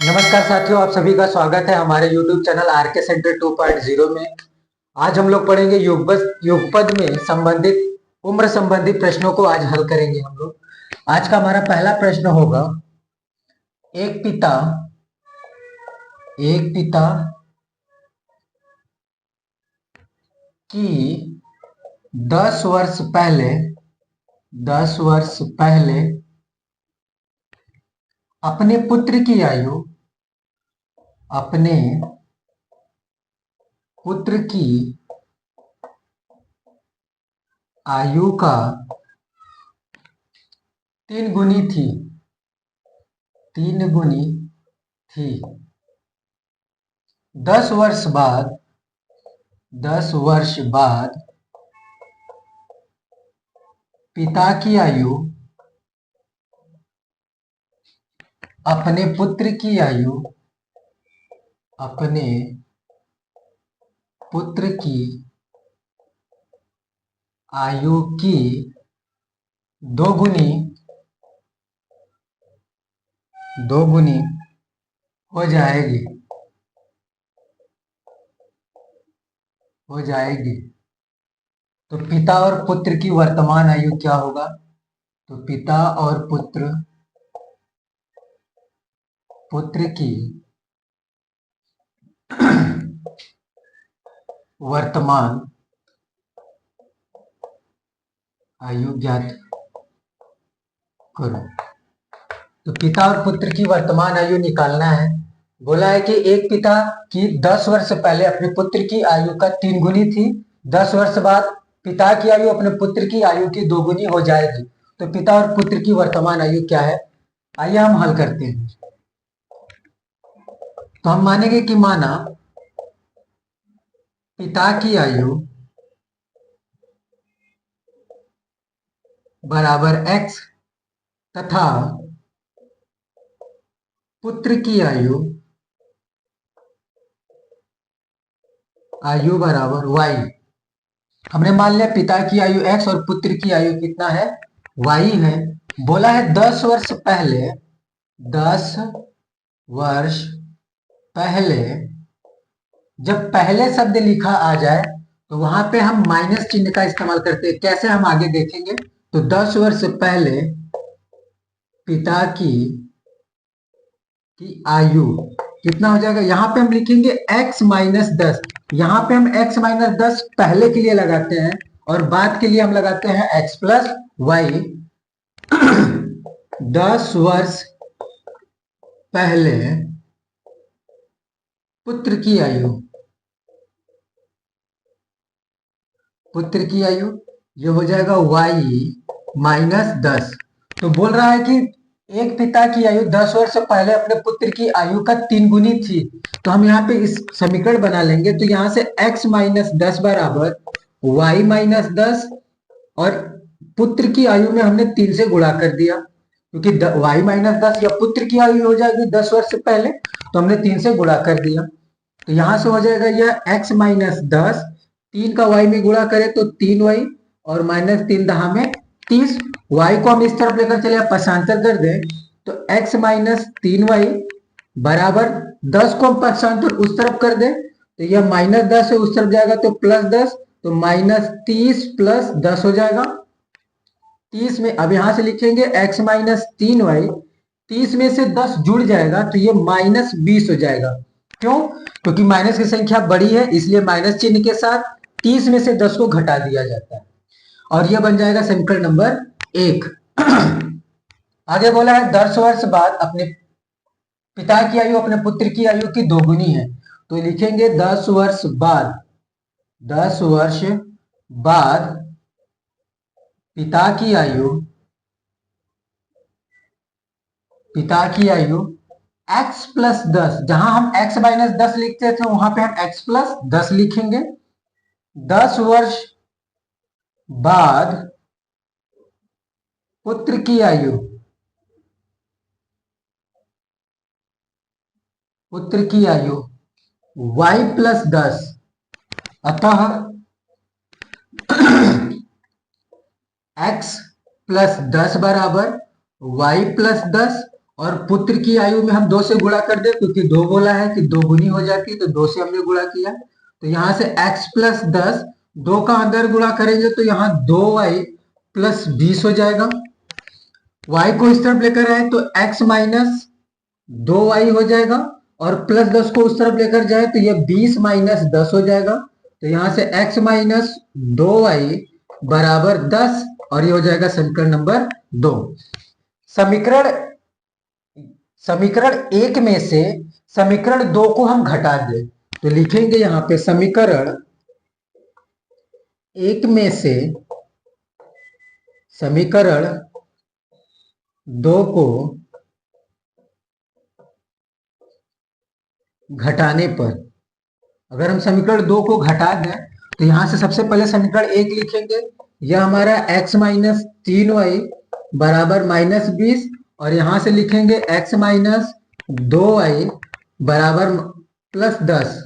नमस्कार साथियों, आप सभी का स्वागत है हमारे YouTube चैनल आर के सेंटर 2.0 में। आज हम लोग पढ़ेंगे युगपद में संबंधित उम्र संबंधी प्रश्नों को आज हल करेंगे हम लोग। आज का हमारा पहला प्रश्न होगा, एक पिता की 10 वर्ष पहले अपने पुत्र की आयु का 3 गुनी थी। 10 वर्ष बाद पिता की आयु अपने पुत्र की आयु की 2 गुनी हो जाएगी। तो पिता और पुत्र की वर्तमान आयु क्या होगा? तो पिता और पुत्र की वर्तमान आयु ज्ञात करो। तो पिता और पुत्र की वर्तमान आयु निकालना है। बोला है कि एक पिता की 10 वर्ष पहले अपने पुत्र की आयु का 3 गुनी थी। 10 वर्ष बाद पिता की आयु अपने पुत्र की आयु की 2 गुनी हो जाएगी। तो पिता और पुत्र की वर्तमान आयु क्या है? आइए हम हल करते हैं। तो हम मानेंगे कि माना पिता की आयु बराबर x तथा पुत्र की आयु बराबर y। हमने मान लिया पिता की आयु x और पुत्र की आयु कितना है? y है। बोला है 10 वर्ष पहले जब पहले शब्द लिखा आ जाए तो वहां पे हम माइनस चिन्ह का इस्तेमाल करते हैं। कैसे, हम आगे देखेंगे। तो 10 वर्ष पहले पिता की आयु कितना हो जाएगा? यहाँ पे हम लिखेंगे x माइनस 10। यहाँ पे हम x माइनस 10 पहले के लिए लगाते हैं और बाद के लिए हम लगाते हैं x प्लस वाई। 10 वर्ष पहले पुत्र की आयु ये हो जाएगा y माइनस 10। तो बोल रहा है कि एक पिता की आयु 10 वर्ष पहले अपने पुत्र की आयु का 3 गुनी थी। तो हम यहाँ पे इस समीकरण बना लेंगे। तो यहाँ से x माइनस 10 बराबर y माइनस 10 और पुत्र की आयु में हमने 3 से गुणा कर दिया, क्योंकि y माइनस 10 या पुत्र की आयु हो जाएगी 10 वर्ष पहले, तो हमने 3 से गुणा कर दिया। तो यहां से हो जाएगा यह x माइनस 10, 3 का y में गुणा करें तो 3y और माइनस 3 दहा में 30। y को हम इस तरफ लेकर चले, पक्षांतर कर दें तो x माइनस 3y बराबर 10 को हम पक्षांतर उस तरफ कर दें तो यह माइनस 10 से उस तरफ जाएगा तो प्लस 10, तो माइनस 30 प्लस 10 हो जाएगा 30 में। अब यहां से लिखेंगे x माइनस 3y, 30 में से 10 जुड़ जाएगा तो ये माइनस 20 हो जाएगा। क्यों? क्योंकि माइनस की संख्या बड़ी है, इसलिए माइनस चिन्ह के साथ 30 में से 10 को घटा दिया जाता है और यह बन जाएगा समीकरण नंबर 1। आगे बोला है 10 वर्ष बाद अपने पिता की आयु अपने पुत्र की आयु की 2 गुनी है। तो लिखेंगे 10 वर्ष बाद पिता की आयु x प्लस 10, जहां हम x माइनस 10 लिखते थे वहां पे हम x प्लस 10 लिखेंगे। 10 वर्ष बाद पुत्र की आयु y प्लस 10, अतः x प्लस 10 बराबर y प्लस 10 और पुत्र की आयु में हम 2 से गुणा कर दे, क्योंकि 2 बोला है कि 2 गुनी हो जाती है, तो 2 से हमने गुणा किया। तो यहां से x प्लस 10, 2 का अंदर गुणा करेंगे तो यहाँ 2y प्लस 20 हो जाएगा। y को इस तरफ लेकर आए तो x माइनस 2y हो जाएगा, और प्लस 10 को उस तरफ लेकर जाए तो ये 20 माइनस 10 हो जाएगा। तो यहां से x माइनस 2y बराबर 10, और ये हो जाएगा समीकरण नंबर 2। समीकरण समीकरण 1 में से समीकरण 2 को हम घटा दें तो लिखेंगे यहां पे समीकरण 1 में से समीकरण 2 को घटाने पर, अगर हम समीकरण 2 को घटा दें तो यहां से सबसे पहले समीकरण 1 लिखेंगे। यह हमारा x माइनस 3y बराबर माइनस 20, और यहां से लिखेंगे x माइनस 2y बराबर प्लस 10।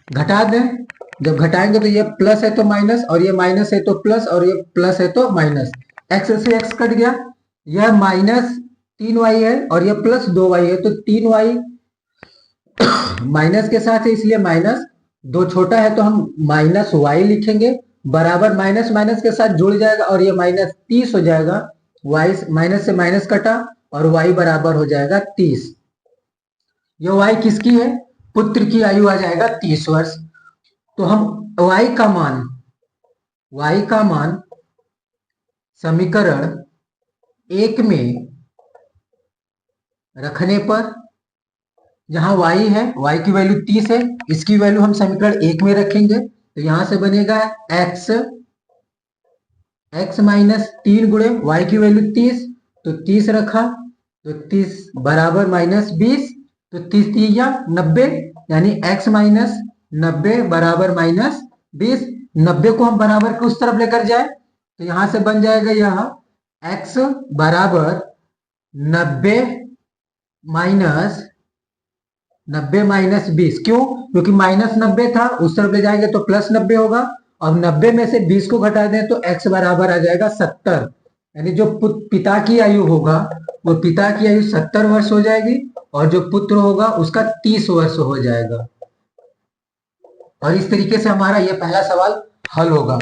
घटा दें, जब घटाएंगे तो ये प्लस है तो माइनस, और ये माइनस है तो प्लस, और ये प्लस है तो माइनस। x से x कट गया, यह माइनस 3y है और यह प्लस 2y है, तो 3y माइनस के साथ है इसलिए माइनस, 2 छोटा है तो हम माइनस y लिखेंगे, बराबर माइनस माइनस के साथ जुड़ जाएगा और ये माइनस 30 हो जाएगा। y माइनस से माइनस कटा और y बराबर हो जाएगा 30। ये y किसकी है? पुत्र की आयु आ जाएगा 30 वर्ष। तो हम y का मान समीकरण 1 में रखने पर, जहां y है, y की वैल्यू 30 है, इसकी वैल्यू हम समीकरण 1 में रखेंगे तो यहां से बनेगा x माइनस 3 गुणे y की वैल्यू 30, तो 30 रखा तो 30 बराबर माइनस 20, तो 30 या 90, यानी x माइनस 90 बराबर माइनस 20। 90 को हम बराबर के उस तरफ लेकर जाए तो यहां से बन जाएगा यह x बराबर 90 माइनस 20। क्यों? क्योंकि माइनस 90 था, उस तरफ ले जाएंगे तो प्लस 90 होगा। अब 90 में से 20 को घटा दें तो x बराबर आ जाएगा 70, यानी जो पिता की आयु होगा वो पिता की आयु 70 वर्ष हो जाएगी, और जो पुत्र होगा उसका 30 वर्ष हो जाएगा। और इस तरीके से हमारा यह पहला सवाल हल होगा।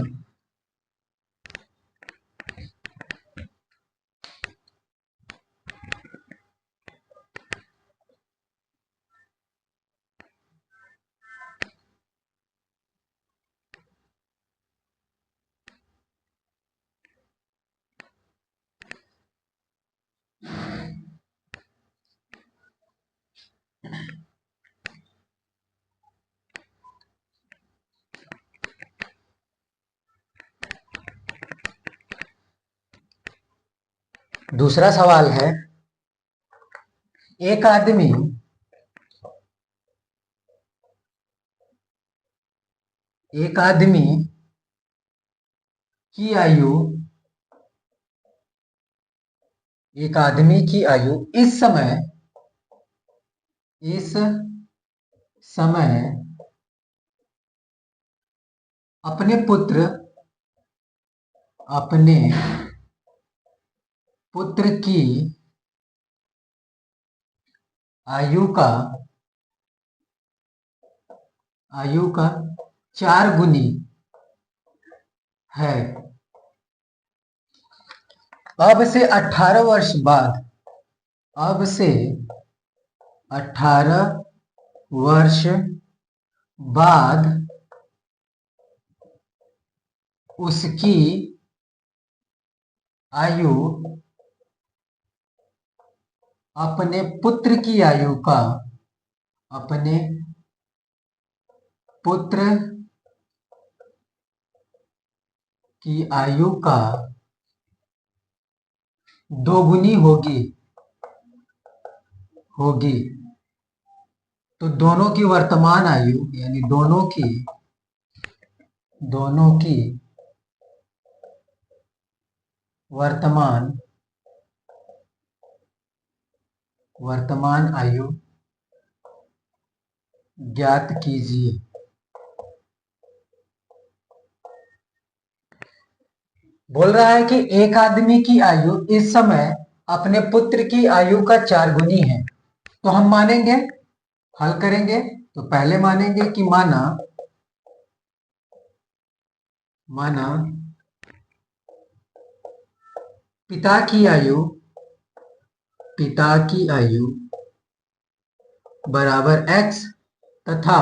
दूसरा सवाल है, एक आदमी की आयु इस समय अपने पुत्र की आयु का 4 गुनी है। अब से 18 वर्ष बाद उसकी आयु अपने पुत्र की आयु का 2 गुनी होगी। तो दोनों की वर्तमान आयु, यानी दोनों की वर्तमान आयु ज्ञात कीजिए। बोल रहा है कि एक आदमी की आयु इस समय अपने पुत्र की आयु का 4 गुनी है। तो हम मानेंगे, हल करेंगे तो पहले मानेंगे कि माना पिता की आयु बराबर x तथा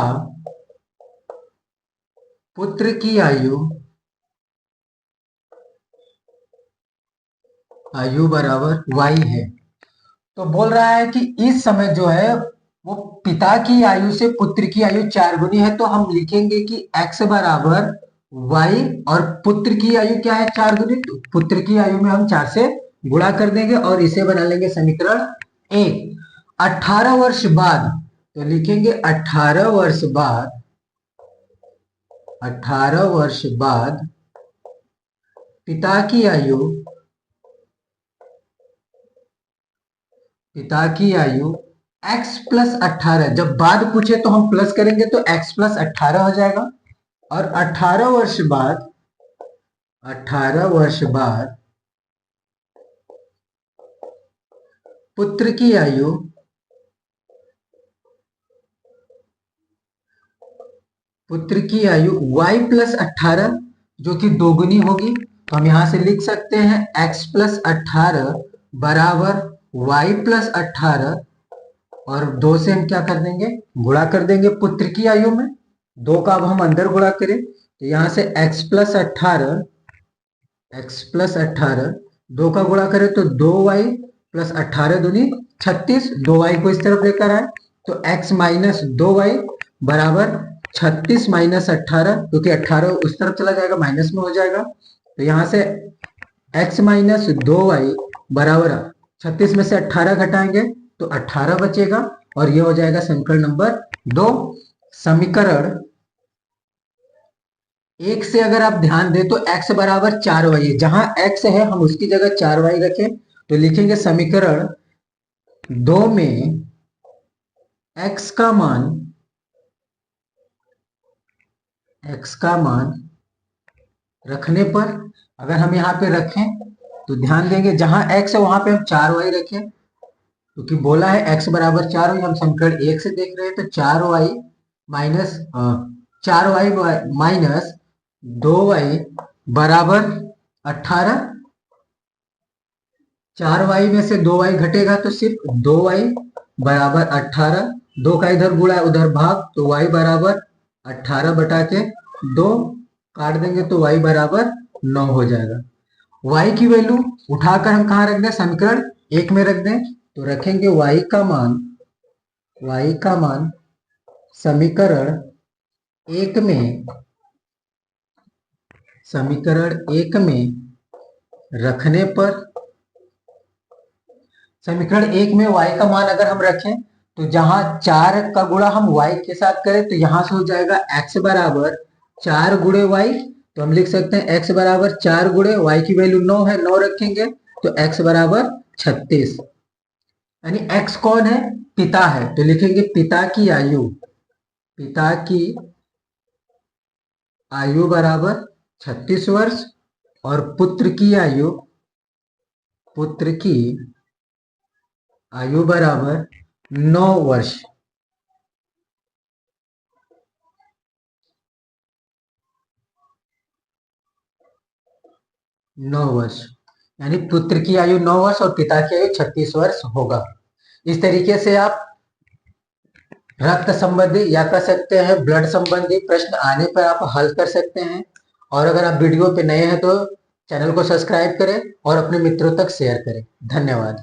पुत्र की आयु बराबर y है। तो बोल रहा है कि इस समय जो है वो पिता की आयु से पुत्र की आयु 4 गुनी है, तो हम लिखेंगे कि x बराबर y और पुत्र की आयु क्या है 4 गुनी, तो पुत्र की आयु में हम 4 से गुणा कर देंगे और इसे बना लेंगे समीकरण 1। 18 वर्ष बाद तो लिखेंगे 18 वर्ष बाद पिता की आयु x प्लस 18, जब बाद पूछे तो हम प्लस करेंगे तो x प्लस 18 हो जाएगा। और 18 वर्ष बाद पुत्र की आयु y प्लस 18 जो कि दोगुनी होगी, तो हम यहां से लिख सकते हैं x प्लस 18 बराबर y प्लस 18 और 2 से हम क्या कर देंगे, गुणा कर देंगे पुत्र की आयु में। 2 का अब हम अंदर गुणा करें तो यहां से x प्लस 18 2 का गुणा करें तो 2y प्लस 18 दूनी 36, 2y को इस तरफ लेकर आए तो x माइनस 2y बराबर 36 माइनस 18, क्योंकि 18 उस तरफ चला जाएगा माइनस में हो जाएगा, तो यहां से x माइनस 2y बराबर 36 में से 18 घटाएंगे तो 18 बचेगा और ये हो जाएगा समीकरण नंबर 2। समीकरण 1 से अगर आप ध्यान दें तो x बराबर 4y है, जहां x है हम उसकी जगह 4y रखें तो लिखेंगे समीकरण 2 में x का मान रखने पर, अगर हम यहाँ पे रखें तो ध्यान देंगे जहां x है वहां पे हम 4y रखें, क्योंकि बोला है x बराबर 4y, हम समीकरण 1 से देख रहे हैं तो 4y माइनस 2y बराबर 18, 4y में से 2y घटेगा तो सिर्फ 2y बराबर 18, 2 का इधर गुणा उधर भाग तो y बराबर 18 बटा के 2 काट देंगे तो y बराबर 9 हो जाएगा। y की वैल्यू उठाकर हम कहाँ रख दें, समीकरण 1 में रख दें, तो रखेंगे y का मान समीकरण 1 में रखने पर, समीकरण 1 में y का मान अगर हम रखें तो जहां 4 का गुणा हम y के साथ करें तो यहां से हो जाएगा x बराबर 4 गुणे y, तो हम लिख सकते हैं x बराबर 4 गुणे y की वैल्यू 9 है, 9 रखेंगे तो x बराबर 36, यानी x कौन है, पिता है, तो लिखेंगे पिता की आयु बराबर 36 वर्ष और पुत्र की आयु बराबर 9 वर्ष। यानी पुत्र की आयु 9 वर्ष और पिता की आयु 36 वर्ष होगा। इस तरीके से आप रक्त संबंधी या कह सकते हैं ब्लड संबंधी प्रश्न आने पर आप हल कर सकते हैं। और अगर आप वीडियो पे नए हैं तो चैनल को सब्सक्राइब करें और अपने मित्रों तक शेयर करें। धन्यवाद।